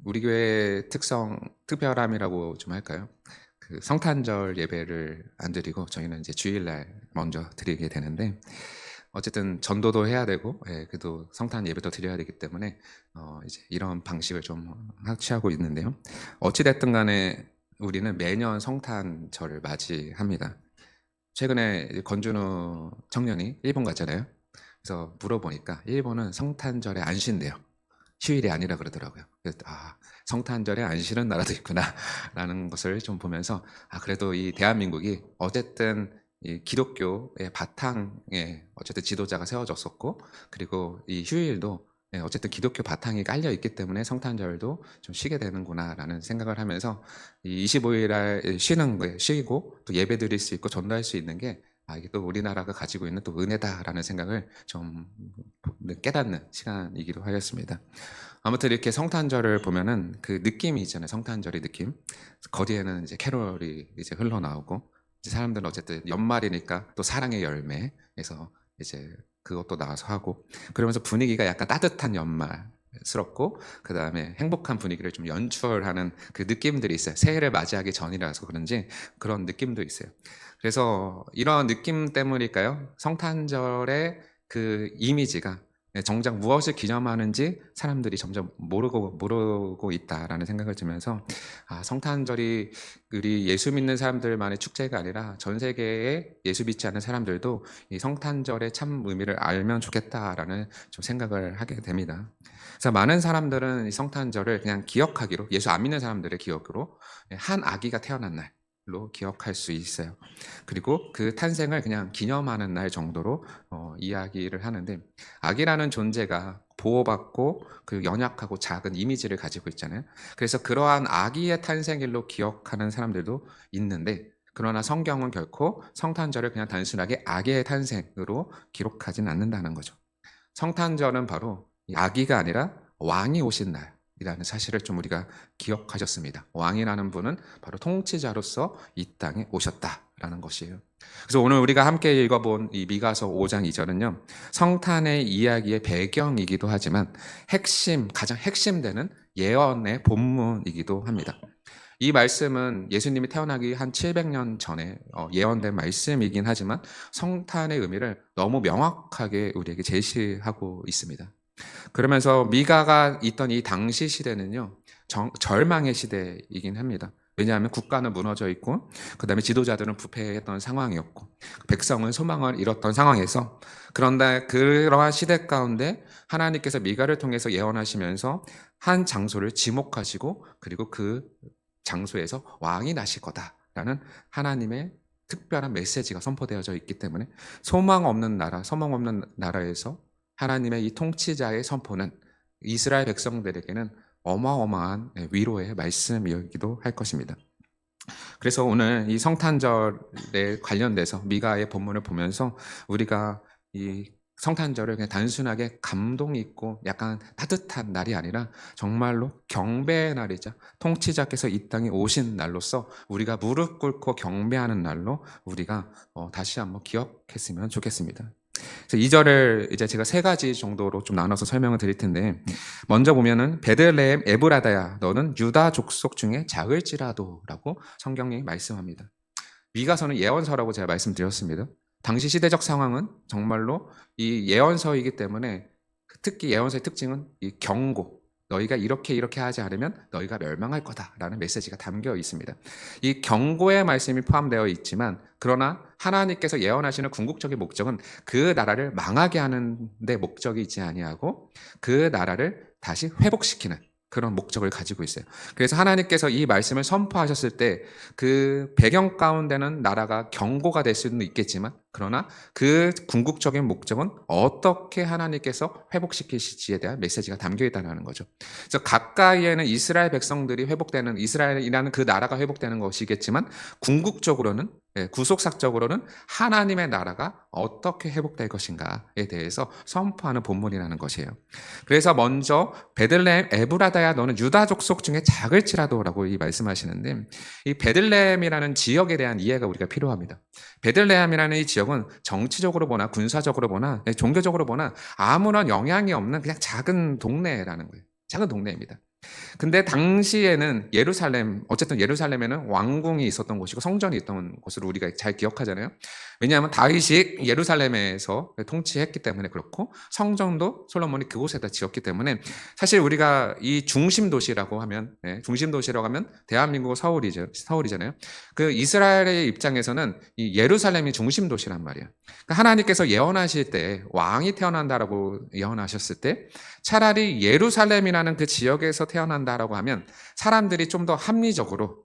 우리 교회 특별함이라고 좀 할까요? 그 성탄절 예배를 안 드리고 저희는 이제 주일날 먼저 드리게 되는데, 어쨌든 전도도 해야 되고, 그래도 성탄 예배도 드려야 되기 때문에 이제 이런 방식을 좀 취하고 있는데요. 어찌 됐든 간에 우리는 매년 성탄절을 맞이합니다. 최근에 이제 건준우 청년이 일본 갔잖아요. 그래서 물어보니까 일본은 성탄절에 안 쉰대요. 휴일이 아니라 그러더라고요. 그래서 성탄절에 안 쉬는 나라도 있구나라는 것을 좀 보면서, 그래도 이 대한민국이 어쨌든 이 기독교의 바탕에 어쨌든 지도자가 세워졌었고, 그리고 이 휴일도 어쨌든 기독교 바탕이 깔려 있기 때문에 성탄절도 좀 쉬게 되는구나라는 생각을 하면서, 이 25일 날 쉬는 거에 쉬고 또 예배 드릴 수 있고 전도할 수 있는 게, 이게 또 우리나라가 가지고 있는 또 은혜다라는 생각을 좀 깨닫는 시간이기도 하였습니다. 아무튼 이렇게 성탄절을 보면은 그 느낌이 있잖아요. 성탄절의 느낌. 거리에는 이제 캐롤이 이제 흘러나오고, 이제 사람들은 어쨌든 연말이니까 또 사랑의 열매에서 이제 그것도 나와서 하고, 그러면서 분위기가 약간 따뜻한 연말스럽고, 그 다음에 행복한 분위기를 좀 연출하는 그 느낌들이 있어요. 새해를 맞이하기 전이라서 그런지 그런 느낌도 있어요. 그래서 이런 느낌 때문일까요? 성탄절의 그 이미지가 정작 무엇을 기념하는지 사람들이 점점 모르고 있다라는 생각을 들면서, 성탄절이 우리 예수 믿는 사람들만의 축제가 아니라 전 세계의 예수 믿지 않는 사람들도 이 성탄절의 참 의미를 알면 좋겠다라는 좀 생각을 하게 됩니다. 그래서 많은 사람들은 이 성탄절을 그냥 기억하기로, 예수 안 믿는 사람들의 기억으로 한 아기가 태어난 날로 기억할 수 있어요. 그리고 그 탄생을 그냥 기념하는 날 정도로 이야기를 하는데, 아기라는 존재가 보호받고 그 연약하고 작은 이미지를 가지고 있잖아요. 그래서 그러한 아기의 탄생일로 기억하는 사람들도 있는데, 그러나 성경은 결코 성탄절을 그냥 단순하게 아기의 탄생으로 기록하진 않는다는 거죠. 성탄절은 바로 아기가 아니라 왕이 오신 날이라는 사실을 좀 우리가 기억하셨습니다. 왕이라는 분은 바로 통치자로서 이 땅에 오셨다라는 것이에요. 그래서 오늘 우리가 함께 읽어본 이 미가서 5장 2절은요, 성탄의 이야기의 배경이기도 하지만 가장 핵심되는 예언의 본문이기도 합니다. 이 말씀은 예수님이 태어나기 한 700년 전에 예언된 말씀이긴 하지만 성탄의 의미를 너무 명확하게 우리에게 제시하고 있습니다. 그러면서 미가가 있던 이 당시 시대는요, 절망의 시대이긴 합니다. 왜냐하면 국가는 무너져 있고, 그 다음에 지도자들은 부패했던 상황이었고, 백성은 소망을 잃었던 상황에서, 그런데 그러한 시대 가운데 하나님께서 미가를 통해서 예언하시면서 한 장소를 지목하시고, 그리고 그 장소에서 왕이 나실 거다라는 하나님의 특별한 메시지가 선포되어져 있기 때문에, 소망 없는 나라에서 하나님의 이 통치자의 선포는 이스라엘 백성들에게는 어마어마한 위로의 말씀이기도 할 것입니다. 그래서 오늘 이 성탄절에 관련돼서 미가의 본문을 보면서 우리가 이 성탄절을 그냥 단순하게 감동 있고 약간 따뜻한 날이 아니라 정말로 경배의 날이자 통치자께서 이 땅에 오신 날로서 우리가 무릎 꿇고 경배하는 날로 우리가 다시 한번 기억했으면 좋겠습니다. 그래서 2절을 이제 제가 세 가지 정도로 좀 나눠서 설명을 드릴 텐데, 먼저 보면은 베들레헴 에브라다야 너는 유다 족속 중에 작을지라도라고 성경이 말씀합니다. 미가서는 예언서라고 제가 말씀드렸습니다. 당시 시대적 상황은 정말로 이 예언서이기 때문에, 특히 예언서의 특징은 이 경고, 너희가 이렇게 하지 않으면 너희가 멸망할 거다라는 메시지가 담겨 있습니다. 이 경고의 말씀이 포함되어 있지만, 그러나 하나님께서 예언하시는 궁극적인 목적은 그 나라를 망하게 하는 데 목적이 있지 아니하고 그 나라를 다시 회복시키는 그런 목적을 가지고 있어요. 그래서 하나님께서 이 말씀을 선포하셨을 때 그 배경 가운데는 나라가 경고가 될 수는 있겠지만, 그러나 그 궁극적인 목적은 어떻게 하나님께서 회복시키실지에 대한 메시지가 담겨 있다는 거죠. 그래서 가까이에는 이스라엘 백성들이 회복되는, 이스라엘이라는 그 나라가 회복되는 것이겠지만, 궁극적으로는, 구속사적으로는 하나님의 나라가 어떻게 회복될 것인가에 대해서 선포하는 본문이라는 것이에요. 그래서 먼저 베들레헴 에브라다야 너는 유다 족속 중에 작을지라도라고 이 말씀하시는데, 이 베들레헴이라는 지역에 대한 이해가 우리가 필요합니다. 베들레헴이라는 이 지역은 정치적으로 보나 군사적으로 보나 종교적으로 보나 아무런 영향이 없는 그냥 작은 동네라는 거예요. 작은 동네입니다. 근데 당시에는 예루살렘, 어쨌든 예루살렘에는 왕궁이 있었던 곳이고 성전이 있던 곳으로 우리가 잘 기억하잖아요. 왜냐하면 다윗이 예루살렘에서 통치했기 때문에 그렇고 성전도 솔로몬이 그곳에다 지었기 때문에 사실 우리가 이 중심 도시라고 하면, 중심 도시라고 하면 대한민국 서울이잖아요. 그 이스라엘의 입장에서는 이 예루살렘이 중심 도시란 말이에요. 그러니까 하나님께서 예언하실 때 왕이 태어난다라고 예언하셨을 때 차라리 예루살렘이라는 그 지역에서 태어난다라고 하면 사람들이 좀 더 합리적으로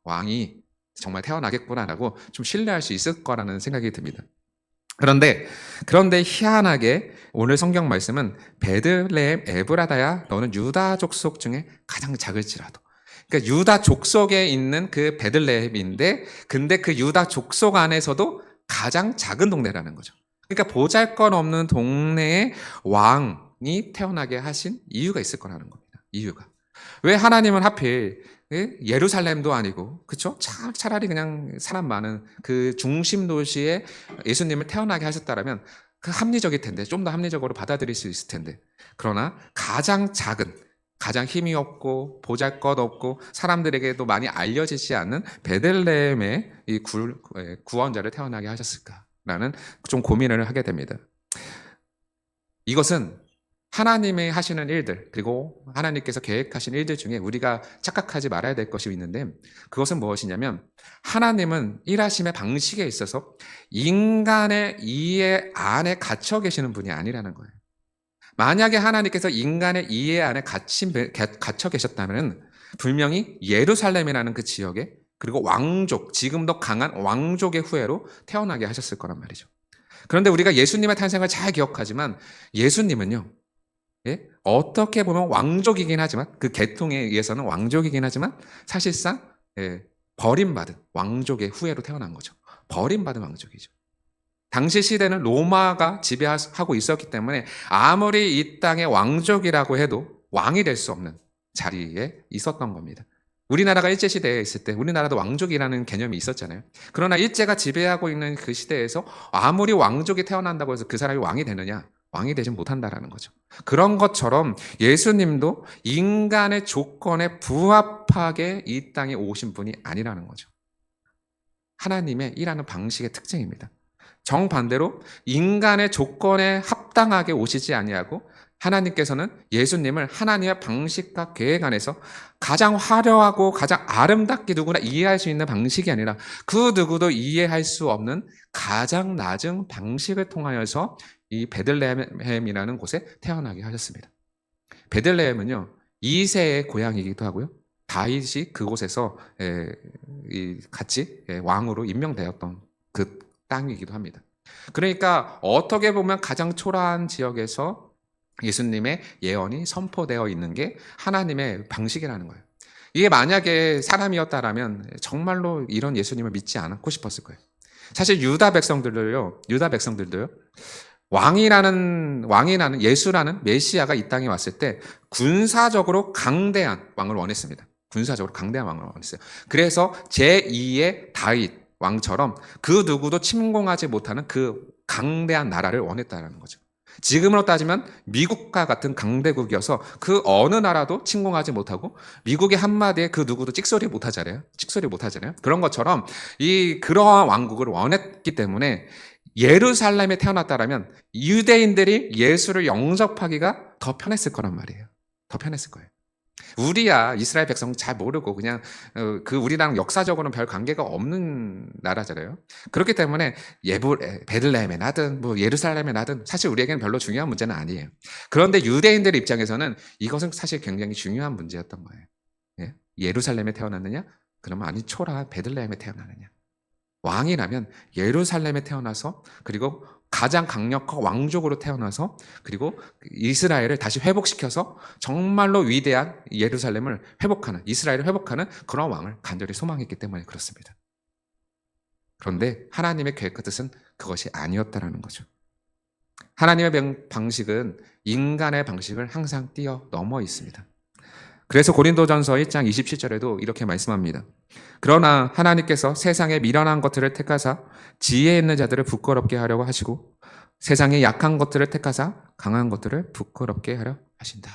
왕이 정말 태어나겠구나라고 좀 신뢰할 수 있을 거라는 생각이 듭니다. 그런데 희한하게 오늘 성경 말씀은 베들레헴 에브라다야 너는 유다 족속 중에 가장 작을지라도, 그러니까 유다 족속에 있는 그 베들레헴인데 근데 그 유다 족속 안에서도 가장 작은 동네라는 거죠. 그러니까 보잘것없는 동네에 왕이 태어나게 하신 이유가 있을 거라는 겁니다. 이유가. 왜 하나님은 하필 예루살렘도 아니고, 그쵸? 차라리 그냥 사람 많은 그 중심 도시에 예수님을 태어나게 하셨다라면 그 합리적일 텐데, 좀 더 합리적으로 받아들일 수 있을 텐데. 그러나 가장 작은, 가장 힘이 없고 보잘것없고 사람들에게도 많이 알려지지 않는 베들레헴의 이 구원자를 태어나게 하셨을까라는 좀 고민을 하게 됩니다. 이것은 하나님이 하시는 일들, 그리고 하나님께서 계획하신 일들 중에 우리가 착각하지 말아야 될 것이 있는데, 그것은 무엇이냐면 하나님은 일하심의 방식에 있어서 인간의 이해 안에 갇혀 계시는 분이 아니라는 거예요. 만약에 하나님께서 인간의 이해 안에 갇혀 계셨다면 분명히 예루살렘이라는 그 지역에, 그리고 왕족, 지금도 강한 왕족의 후예로 태어나게 하셨을 거란 말이죠. 그런데 우리가 예수님의 탄생을 잘 기억하지만 예수님은요, 어떻게 보면 왕족이긴 하지만, 그 계통에 의해서는 왕족이긴 하지만 사실상 버림받은 왕족의 후예로 태어난 거죠. 버림받은 왕족이죠. 당시 시대는 로마가 지배하고 있었기 때문에 아무리 이 땅의 왕족이라고 해도 왕이 될 수 없는 자리에 있었던 겁니다. 우리나라가 일제시대에 있을 때 우리나라도 왕족이라는 개념이 있었잖아요. 그러나 일제가 지배하고 있는 그 시대에서 아무리 왕족이 태어난다고 해서 그 사람이 왕이 되느냐? 왕이 되지 못한다라는 거죠. 그런 것처럼 예수님도 인간의 조건에 부합하게 이 땅에 오신 분이 아니라는 거죠. 하나님의 일하는 방식의 특징입니다. 정반대로 인간의 조건에 합당하게 오시지 아니하고 하나님께서는 예수님을 하나님의 방식과 계획 안에서 가장 화려하고 가장 아름답게 누구나 이해할 수 있는 방식이 아니라 그 누구도 이해할 수 없는 가장 낮은 방식을 통하여서 이 베들레헴이라는 곳에 태어나게 하셨습니다. 베들레헴은요, 이새의 고향이기도 하고요, 다윗이 그곳에서 같이 왕으로 임명되었던 그 땅이기도 합니다. 그러니까 어떻게 보면 가장 초라한 지역에서 예수님의 예언이 선포되어 있는 게 하나님의 방식이라는 거예요. 이게 만약에 사람이었다라면 정말로 이런 예수님을 믿지 않고 싶었을 거예요. 사실 유다 백성들도요, 왕이라는 예수라는 메시아가 이 땅에 왔을 때 군사적으로 강대한 왕을 원했습니다. 군사적으로 강대한 왕을 원했어요. 그래서 제2의 다윗 왕처럼 그 누구도 침공하지 못하는 그 강대한 나라를 원했다는 거죠. 지금으로 따지면 미국과 같은 강대국이어서 그 어느 나라도 침공하지 못하고 미국의 한마디에 그 누구도 찍소리 못하잖아요. 그런 것처럼 그러한 왕국을 원했기 때문에 예루살렘에 태어났다라면 유대인들이 예수를 영접하기가 더 편했을 거란 말이에요. 더 편했을 거예요. 우리야 이스라엘 백성 잘 모르고 그냥 그 우리랑 역사적으로는 별 관계가 없는 나라잖아요. 그렇기 때문에 베들레헴에 나든 뭐 예루살렘에 나든 사실 우리에게는 별로 중요한 문제는 아니에요. 그런데 유대인들 입장에서는 이것은 사실 굉장히 중요한 문제였던 거예요. 예루살렘에 태어났느냐? 그러면 아니 초라한 베들레헴에 태어나느냐? 왕이라면 예루살렘에 태어나서 그리고 가장 강력한 왕족으로 태어나서 그리고 이스라엘을 다시 회복시켜서 정말로 위대한 예루살렘을 회복하는, 이스라엘을 회복하는 그런 왕을 간절히 소망했기 때문에 그렇습니다. 그런데 하나님의 계획과 뜻은 그것이 아니었다라는 거죠. 하나님의 방식은 인간의 방식을 항상 뛰어넘어 있습니다. 그래서 고린도전서 1장 27절에도 이렇게 말씀합니다. 그러나 하나님께서 세상에 미련한 것들을 택하사 지혜 있는 자들을 부끄럽게 하려고 하시고 세상에 약한 것들을 택하사 강한 것들을 부끄럽게 하려 하신다.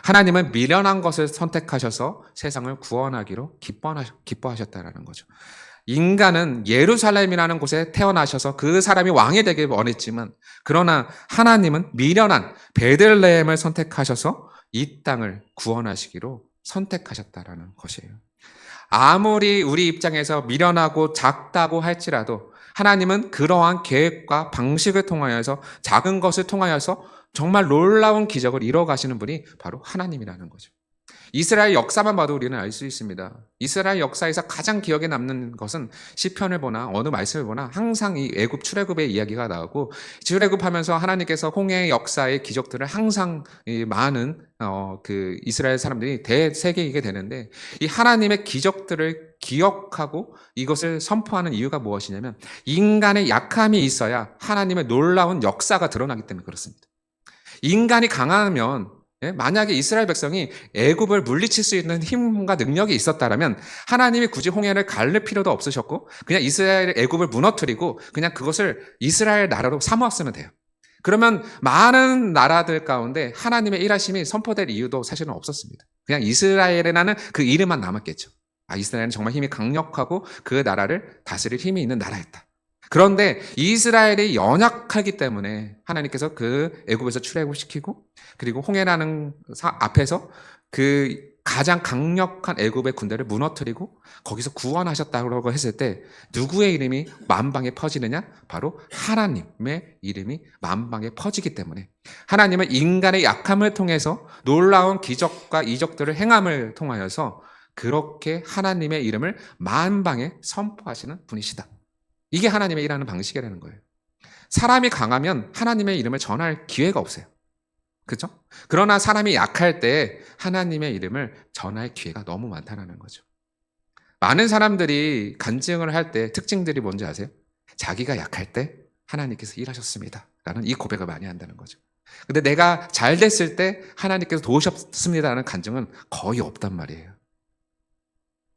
하나님은 미련한 것을 선택하셔서 세상을 구원하기로 기뻐하셨다라는 거죠. 인간은 예루살렘이라는 곳에 태어나셔서 그 사람이 왕이 되길 원했지만, 그러나 하나님은 미련한 베들레헴을 선택하셔서 이 땅을 구원하시기로 선택하셨다라는 것이에요. 아무리 우리 입장에서 미련하고 작다고 할지라도 하나님은 그러한 계획과 방식을 통하여서, 작은 것을 통하여서 정말 놀라운 기적을 이뤄 가시는 분이 바로 하나님이라는 거죠. 이스라엘 역사만 봐도 우리는 알 수 있습니다. 이스라엘 역사에서 가장 기억에 남는 것은 시편을 보나 어느 말씀을 보나 항상 이 애굽 출애굽의 이야기가 나오고, 출애굽하면서 하나님께서 홍해의 역사의 기적들을 항상 이 많은 그 이스라엘 사람들이 대새기게 되는데, 이 하나님의 기적들을 기억하고 이것을 선포하는 이유가 무엇이냐면, 인간의 약함이 있어야 하나님의 놀라운 역사가 드러나기 때문에 그렇습니다. 인간이 강하면, 만약에 이스라엘 백성이 애굽을 물리칠 수 있는 힘과 능력이 있었다면 하나님이 굳이 홍해를 가를 필요도 없으셨고, 그냥 이스라엘 애굽을 무너뜨리고 그냥 그것을 이스라엘 나라로 삼았으면 돼요. 그러면 많은 나라들 가운데 하나님의 일하심이 선포될 이유도 사실은 없었습니다. 그냥 이스라엘이라는 그 이름만 남았겠죠. 이스라엘은 정말 힘이 강력하고 그 나라를 다스릴 힘이 있는 나라였다. 그런데 이스라엘이 연약하기 때문에 하나님께서 그 애굽에서 출애굽시키고, 그리고 홍해라는 앞에서 그 가장 강력한 애굽의 군대를 무너뜨리고 거기서 구원하셨다고 했을 때 누구의 이름이 만방에 퍼지느냐? 바로 하나님의 이름이 만방에 퍼지기 때문에, 하나님은 인간의 약함을 통해서 놀라운 기적과 이적들을 행함을 통하여서 그렇게 하나님의 이름을 만방에 선포하시는 분이시다. 이게 하나님의 일하는 방식이라는 거예요. 사람이 강하면 하나님의 이름을 전할 기회가 없어요. 그렇죠? 그러나 사람이 약할 때 하나님의 이름을 전할 기회가 너무 많다는 거죠. 많은 사람들이 간증을 할 때 특징들이 뭔지 아세요? 자기가 약할 때 하나님께서 일하셨습니다 라는 이 고백을 많이 한다는 거죠. 근데 내가 잘 됐을 때 하나님께서 도우셨습니다라는 간증은 거의 없단 말이에요.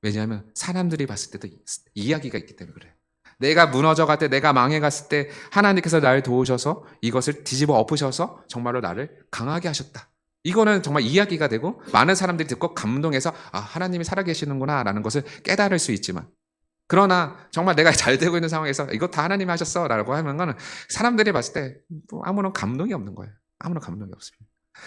왜냐하면 사람들이 봤을 때도 이야기가 있기 때문에 그래요. 내가 무너져갈 때, 내가 망해갔을 때 하나님께서 나를 도우셔서 이것을 뒤집어 엎으셔서 정말로 나를 강하게 하셨다. 이거는 정말 이야기가 되고 많은 사람들이 듣고 감동해서 하나님이 살아계시는구나 라는 것을 깨달을 수 있지만, 그러나 정말 내가 잘 되고 있는 상황에서 이거 다 하나님이 하셨어 라고 하면 은 사람들이 봤을 때 아무런 감동이 없는 거예요. 아무런 감동이 없습니다.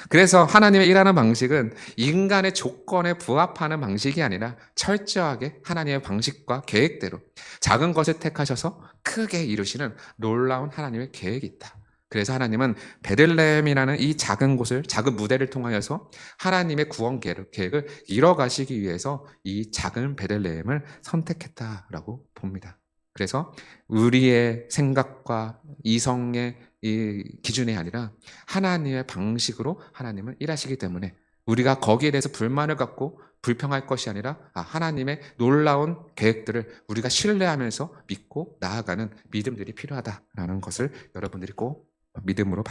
그래서 하나님의 일하는 방식은 인간의 조건에 부합하는 방식이 아니라 철저하게 하나님의 방식과 계획대로 작은 것을 택하셔서 크게 이루시는 놀라운 하나님의 계획이 있다. 그래서 하나님은 베들레헴이라는 이 작은 곳을, 작은 무대를 통하여서 하나님의 구원 계획을 이뤄가시기 위해서 이 작은 베들레헴을 선택했다라고 봅니다. 그래서 우리의 생각과 이성의 이 기준이 아니라 하나님의 방식으로 하나님은 일하시기 때문에 우리가 거기에 대해서 불만을 갖고 불평할 것이 아니라 하나님의 놀라운 계획들을 우리가 신뢰하면서 믿고 나아가는 믿음들이 필요하다라는 것을 여러분들이 꼭 믿음으로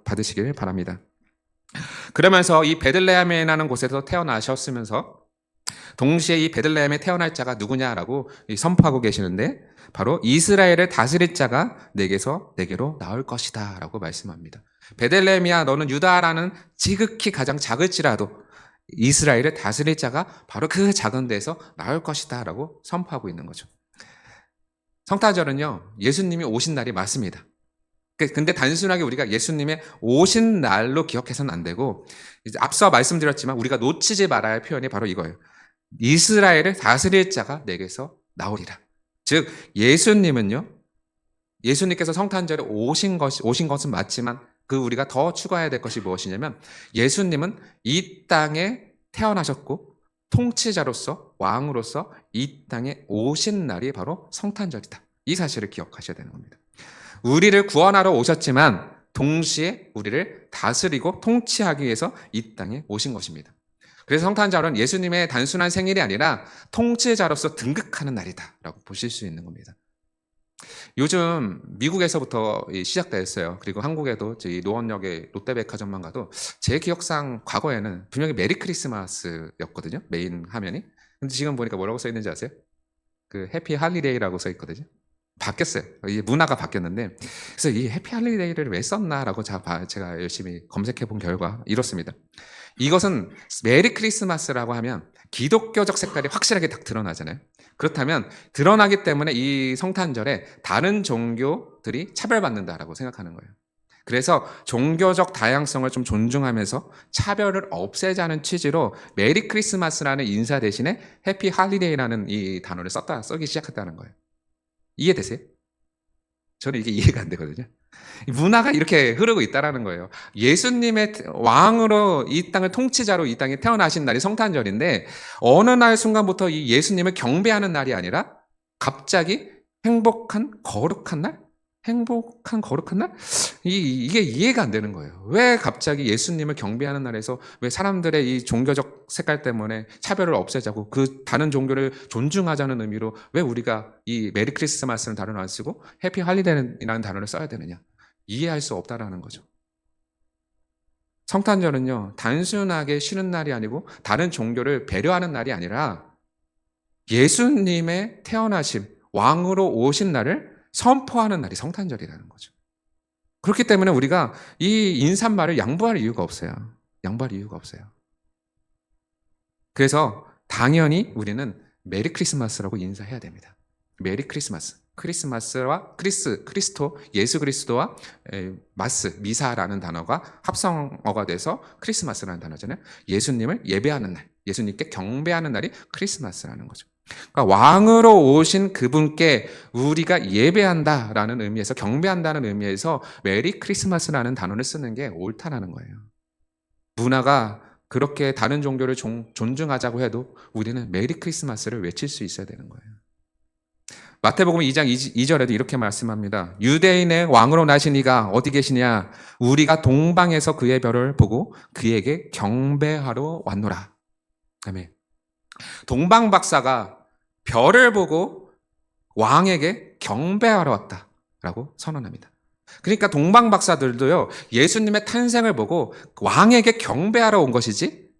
받으시길 바랍니다. 그러면서 이 베들레헴이라는 곳에서 태어나셨으면서 동시에 이 베들레헴에 태어날 자가 누구냐라고 선포하고 계시는데, 바로 이스라엘을 다스릴 자가 내게로 나올 것이다 라고 말씀합니다. 베들레헴이야 너는 유다라는 지극히 가장 작을지라도 이스라엘을 다스릴 자가 바로 그 작은 데에서 나올 것이다 라고 선포하고 있는 거죠. 성탄절은요, 예수님이 오신 날이 맞습니다. 근데 단순하게 우리가 예수님의 오신 날로 기억해서는 안 되고, 이제 앞서 말씀드렸지만 우리가 놓치지 말아야 할 표현이 바로 이거예요. 이스라엘을 다스릴 자가 내게서 나오리라. 즉 예수님은요, 예수님께서 성탄절에 오신 것은 맞지만 그 우리가 더 추가해야 될 것이 무엇이냐면, 예수님은 이 땅에 태어나셨고 통치자로서, 왕으로서 이 땅에 오신 날이 바로 성탄절이다. 이 사실을 기억하셔야 되는 겁니다. 우리를 구원하러 오셨지만 동시에 우리를 다스리고 통치하기 위해서 이 땅에 오신 것입니다. 그래서 성탄절은 예수님의 단순한 생일이 아니라 통치자로서 등극하는 날이다 라고 보실 수 있는 겁니다. 요즘 미국에서부터 시작됐어요. 그리고 한국에도 노원역의 롯데백화점만 가도 제 기억상 과거에는 분명히 메리 크리스마스였거든요, 메인 화면이. 근데 지금 보니까 뭐라고 써 있는지 아세요? 그 해피 할리데이라고 써 있거든요. 바뀌었어요. 이 문화가 바뀌었는데, 그래서 이 해피 할리데이를 왜 썼나라고 제가 열심히 검색해 본 결과 이렇습니다. 이것은 메리 크리스마스라고 하면 기독교적 색깔이 확실하게 딱 드러나잖아요. 그렇다면 드러나기 때문에 이 성탄절에 다른 종교들이 차별받는다라고 생각하는 거예요. 그래서 종교적 다양성을 좀 존중하면서 차별을 없애자는 취지로 메리 크리스마스라는 인사 대신에 해피 할리데이라는 이 단어를 쓰기 시작했다는 거예요. 이해되세요? 저는 이게 이해가 안 되거든요. 문화가 이렇게 흐르고 있다라는 거예요. 예수님의 왕으로 이 땅을 통치자로 이 땅에 태어나신 날이 성탄절인데 어느 날 순간부터 이 예수님을 경배하는 날이 아니라 갑자기 행복한 거룩한 날? 행복한 거룩한 날? 이게 이해가 안 되는 거예요. 왜 갑자기 예수님을 경배하는 날에서 왜 사람들의 이 종교적 색깔 때문에 차별을 없애자고 그 다른 종교를 존중하자는 의미로 왜 우리가 이 메리 크리스마스라는 단어를 안 쓰고 해피 할리데이라는 단어를 써야 되느냐? 이해할 수 없다라는 거죠. 성탄절은요, 단순하게 쉬는 날이 아니고 다른 종교를 배려하는 날이 아니라 예수님의 태어나심, 왕으로 오신 날을 선포하는 날이 성탄절이라는 거죠. 그렇기 때문에 우리가 이 인사말을 양보할 이유가 없어요. 양보할 이유가 없어요. 그래서 당연히 우리는 메리 크리스마스라고 인사해야 됩니다. 메리 크리스마스. 크리스마스와 크리스토, 예수 그리스도와 마스, 미사라는 단어가 합성어가 돼서 크리스마스라는 단어잖아요. 예수님을 예배하는 날, 예수님께 경배하는 날이 크리스마스라는 거죠. 그러니까 왕으로 오신 그분께 우리가 예배한다라는 의미에서 경배한다는 의미에서 메리 크리스마스라는 단어를 쓰는 게 옳다라는 거예요. 문화가 그렇게 다른 종교를 존중하자고 해도 우리는 메리 크리스마스를 외칠 수 있어야 되는 거예요. 마태복음 2장 2절에도 이렇게 말씀합니다. 유대인의 왕으로 나신 이가 어디 계시냐? 우리가 동방에서 그의 별을 보고 그에게 경배하러 왔노라. 아멘. 동방 박사가 별을 보고 왕에게 경배하러 왔다라고 선언합니다. 그러니까 동방 박사들도요, 예수님의 탄생을 보고 왕에게 경배하러 온 것이지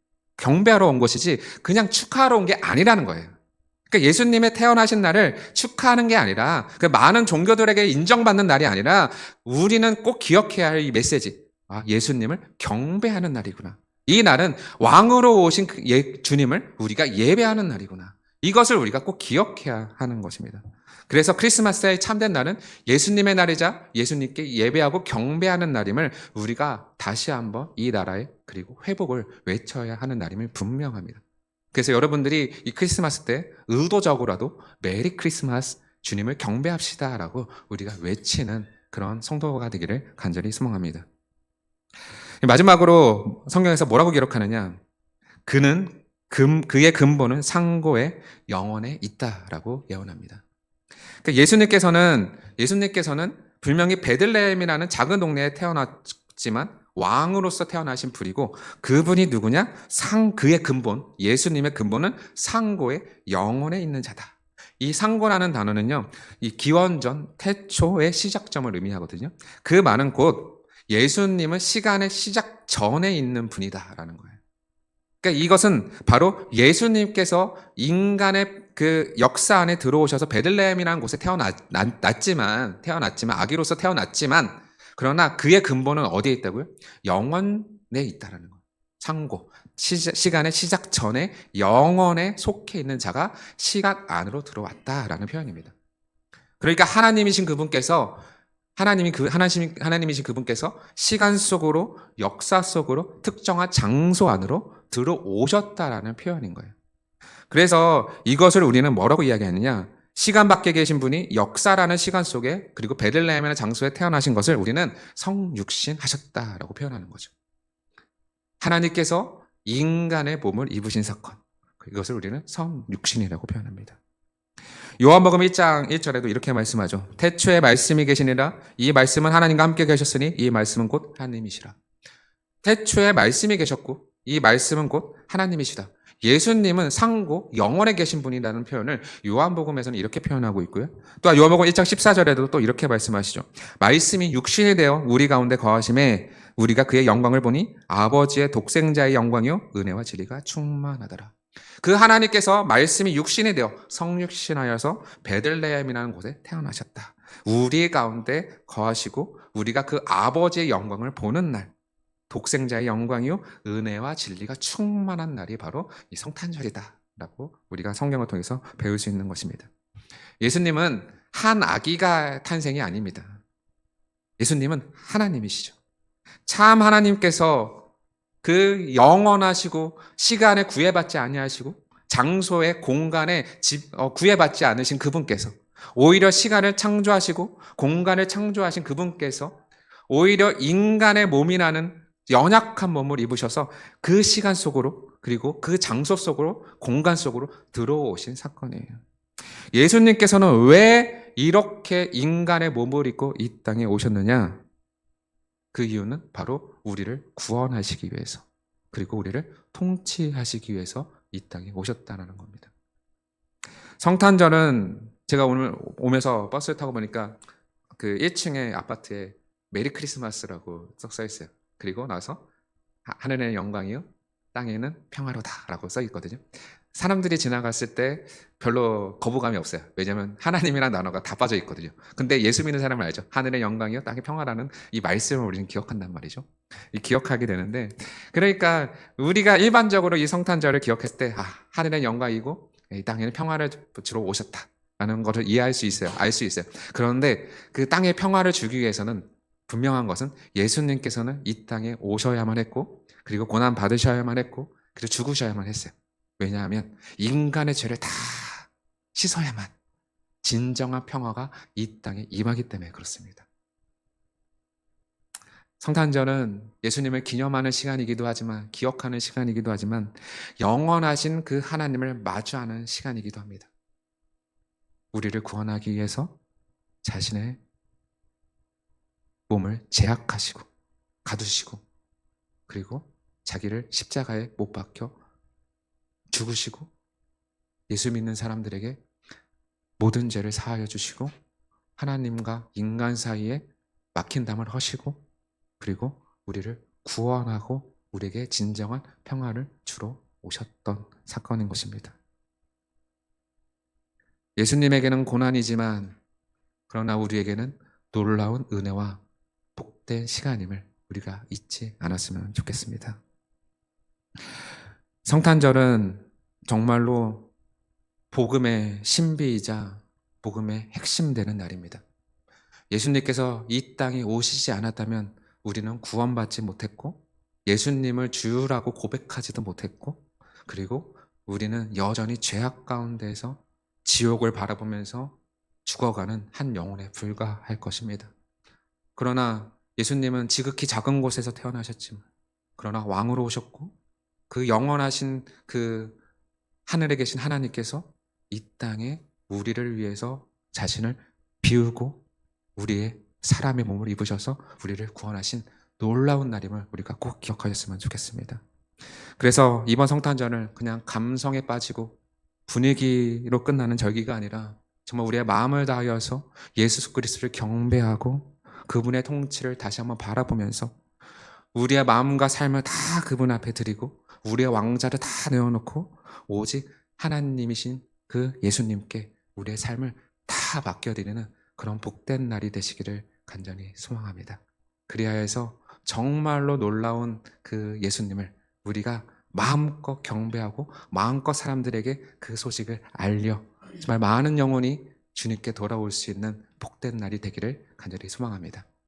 그냥 축하하러 온 게 아니라는 거예요. 그러니까 예수님의 태어나신 날을 축하하는 게 아니라 그 많은 종교들에게 인정받는 날이 아니라 우리는 꼭 기억해야 할 이 메시지. 아, 예수님을 경배하는 날이구나. 이 날은 왕으로 오신 주님을 우리가 예배하는 날이구나. 이것을 우리가 꼭 기억해야 하는 것입니다. 그래서 크리스마스의 참된 날은 예수님의 날이자 예수님께 예배하고 경배하는 날임을 우리가 다시 한번 이 나라의 그리고 회복을 외쳐야 하는 날임을 분명합니다. 그래서 여러분들이 이 크리스마스 때 의도적으로라도 메리 크리스마스 주님을 경배합시다라고 우리가 외치는 그런 성도가 되기를 간절히 소망합니다. 마지막으로 성경에서 뭐라고 기록하느냐? 그의 근본은 상고의 영원에 있다라고 예언합니다. 그러니까 예수님께서는 분명히 베들레헴이라는 작은 동네에 태어났지만 왕으로서 태어나신 분이고 그분이 누구냐? 그의 근본, 예수님의 근본은 상고의 영원에 있는 자다. 이 상고라는 단어는요, 이 기원전 태초의 시작점을 의미하거든요. 그 말은 곧 예수님은 시간의 시작 전에 있는 분이다라는 거예요. 그러니까 이것은 바로 예수님께서 인간의 그 역사 안에 들어오셔서 베들레헴이라는 곳에 태어났지만 아기로서 태어났지만 그러나 그의 근본은 어디에 있다고요? 영원에 있다라는 거예요. 상고, 시간의 시작 전에 영원에 속해 있는 자가 시간 안으로 들어왔다라는 표현입니다. 그러니까 하나님이신 그분께서 시간 속으로 역사 속으로 특정한 장소 안으로 들어오셨다라는 표현인 거예요. 그래서 이것을 우리는 뭐라고 이야기하느냐? 시간 밖에 계신 분이 역사라는 시간 속에 그리고 베들레헴이라는 장소에 태어나신 것을 우리는 성육신 하셨다라고 표현하는 거죠. 하나님께서 인간의 몸을 입으신 사건, 이것을 우리는 성육신이라고 표현합니다. 요한복음 1장 1절에도 이렇게 말씀하죠. 태초에 말씀이 계시니라. 이 말씀은 하나님과 함께 계셨으니 이 말씀은 곧 하나님이시라. 태초에 말씀이 계셨고 이 말씀은 곧 하나님이시다. 예수님은 상고 영원에 계신 분이라는 표현을 요한복음에서는 이렇게 표현하고 있고요. 또 요한복음 1장 14절에도 또 이렇게 말씀하시죠. 말씀이 육신이 되어 우리 가운데 거하심에 우리가 그의 영광을 보니 아버지의 독생자의 영광이요 은혜와 진리가 충만하더라. 그 하나님께서 말씀이 육신이 되어 성육신하여서 베들레헴이라는 곳에 태어나셨다. 우리 가운데 거하시고 우리가 그 아버지의 영광을 보는 날, 독생자의 영광이요 은혜와 진리가 충만한 날이 바로 이 성탄절이다 라고 우리가 성경을 통해서 배울 수 있는 것입니다. 예수님은 한 아기가 탄생이 아닙니다. 예수님은 하나님이시죠. 참 하나님께서 그 영원하시고 시간에 구애받지 아니하시고 장소에 공간에 구애받지 않으신 그분께서 오히려 시간을 창조하시고 공간을 창조하신 그분께서 오히려 인간의 몸이라는 연약한 몸을 입으셔서 그 시간 속으로 그리고 그 장소 속으로 공간 속으로 들어오신 사건이에요. 예수님께서는 왜 이렇게 인간의 몸을 입고 이 땅에 오셨느냐? 그 이유는 바로 우리를 구원하시기 위해서 그리고 우리를 통치하시기 위해서 이 땅에 오셨다는 겁니다. 성탄절은 제가 오늘 오면서 버스를 타고 보니까 그 1층의 아파트에 메리 크리스마스라고 써 있어요. 그리고 나서 하늘의 영광이요 땅에는 평화로다라고 써 있거든요. 사람들이 지나갔을 때 별로 거부감이 없어요. 왜냐하면 하나님이라는 단어가 다 빠져 있거든요. 근데 예수 믿는 사람은 알죠. 하늘의 영광이요 땅의 평화라는 이 말씀을 우리는 기억한단 말이죠. 기억하게 되는데 그러니까 우리가 일반적으로 이 성탄절을 기억했을 때 하늘의 영광이고 이 땅에는 평화를 주러 오셨다라는 것을 이해할 수 있어요. 알 수 있어요. 그런데 그 땅의 평화를 주기 위해서는 분명한 것은 예수님께서는 이 땅에 오셔야만 했고 그리고 고난 받으셔야만 했고 그리고 죽으셔야만 했어요. 왜냐하면 인간의 죄를 다 씻어야만 진정한 평화가 이 땅에 임하기 때문에 그렇습니다. 성탄절은 예수님을 기념하는 시간이기도 하지만 기억하는 시간이기도 하지만 영원하신 그 하나님을 마주하는 시간이기도 합니다. 우리를 구원하기 위해서 자신의 몸을 제약하시고 가두시고 그리고 자기를 십자가에 못 박혀 죽으시고 예수 믿는 사람들에게 모든 죄를 사하여 주시고 하나님과 인간 사이에 막힌 담을 허시고 그리고 우리를 구원하고 우리에게 진정한 평화를 주러 오셨던 사건인 것입니다. 예수님에게는 고난이지만 그러나 우리에게는 놀라운 은혜와 복된 시간임을 우리가 잊지 않았으면 좋겠습니다. 성탄절은 정말로 복음의 신비이자 복음의 핵심되는 날입니다. 예수님께서 이 땅에 오시지 않았다면 우리는 구원받지 못했고 예수님을 주라고 고백하지도 못했고 그리고 우리는 여전히 죄악 가운데에서 지옥을 바라보면서 죽어가는 한 영혼에 불과할 것입니다. 그러나 예수님은 지극히 작은 곳에서 태어나셨지만 그러나 왕으로 오셨고 그 영원하신 그 하늘에 계신 하나님께서 이 땅에 우리를 위해서 자신을 비우고 우리의 사람의 몸을 입으셔서 우리를 구원하신 놀라운 날임을 우리가 꼭 기억하셨으면 좋겠습니다. 그래서 이번 성탄절을 그냥 감성에 빠지고 분위기로 끝나는 절기가 아니라 정말 우리의 마음을 다하여서 예수 그리스도를 경배하고 그분의 통치를 다시 한번 바라보면서 우리의 마음과 삶을 다 그분 앞에 드리고 우리의 왕자를 다 내어놓고 오직 하나님이신 그 예수님께 우리의 삶을 다 맡겨드리는 그런 복된 날이 되시기를 간절히 소망합니다. 그리하여서 정말로 놀라운 그 예수님을 우리가 마음껏 경배하고 마음껏 사람들에게 그 소식을 알려 정말 많은 영혼이 주님께 돌아올 수 있는 복된 날이 되기를 간절히 소망합니다.